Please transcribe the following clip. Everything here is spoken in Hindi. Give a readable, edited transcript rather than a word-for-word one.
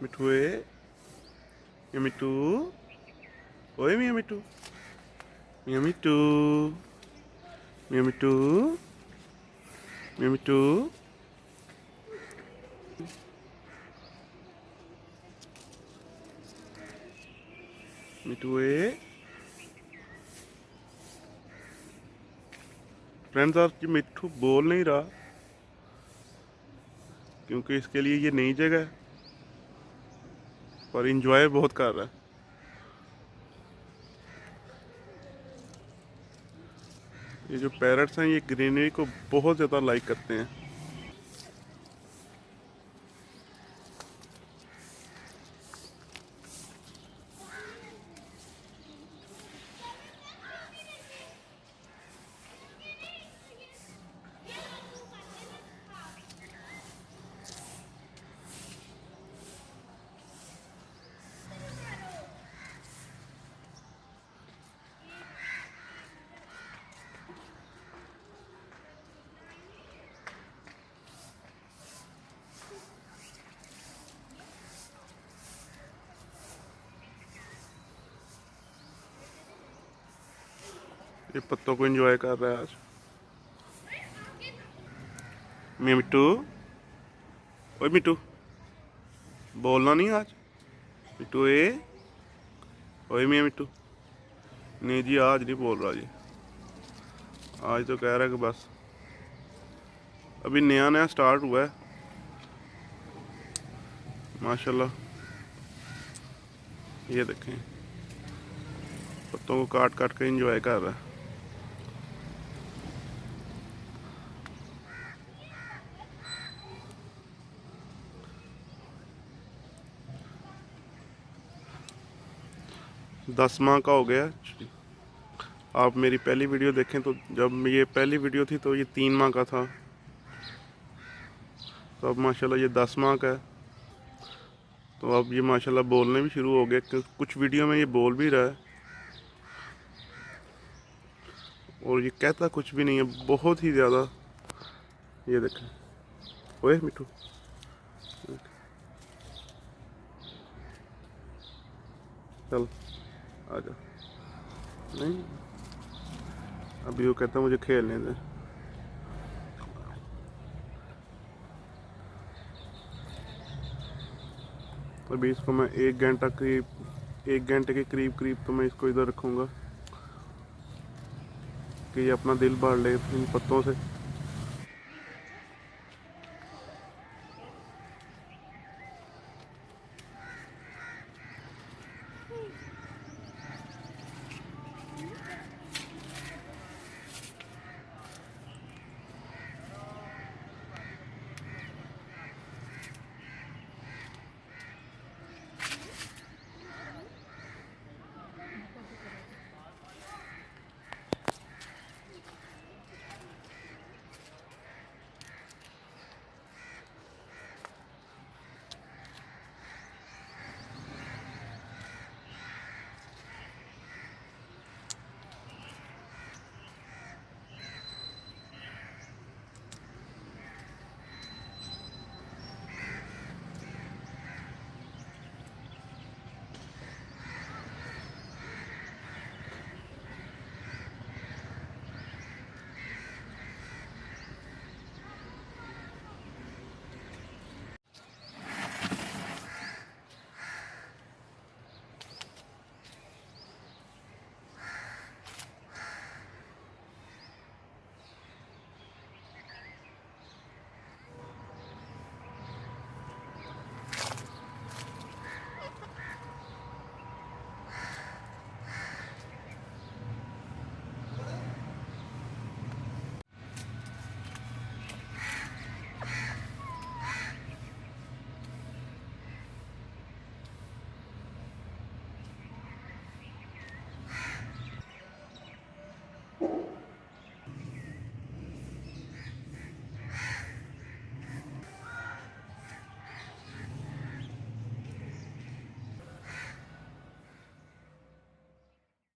मिठू ये मिठू ओए मियाँ मिठू मियाँ मिठू मियाँ मिठू मियाँ मिठू मिठू फ्रेंड्स आज की मिठू बोल नहीं रहा क्योंकि इसके लिए ये नई जगह है, पर इंजॉय बहुत कर रहा है। ये जो पैरट्स हैं ये ग्रीनरी को बहुत ज़्यादा लाइक करते हैं। ये पत्तों को एंजॉय कर रहा है आज। मियाँ मिट्टू ओए मिट्टू बोलना नहीं आज। मिट्टू ओए मियाँ मिट्टू नहीं जी आज नहीं बोल रहा जी। आज तो कह रहा है कि बस अभी नया नया स्टार्ट हुआ है माशाल्लाह। ये देखें पत्तों को काट काट के एंजॉय कर रहा है। दस माह का हो गया। आप मेरी पहली वीडियो देखें तो जब ये पहली वीडियो थी तो ये 3 माह का था, तो अब माशाल्लाह ये 10 माह का है। तो अब ये माशाल्लाह बोलने भी शुरू हो गया, कुछ वीडियो में ये बोल भी रहा है और ये कहता कुछ भी नहीं है, बहुत ही ज़्यादा। ये देखें ओए मिठू चल आजा। नहीं अभी वो कहता मुझे खेलने दे। अभी इसको मैं 1 घंटे के करीब तो मैं इसको इधर रखूँगा कि ये अपना दिल भर ले इन पत्तों से।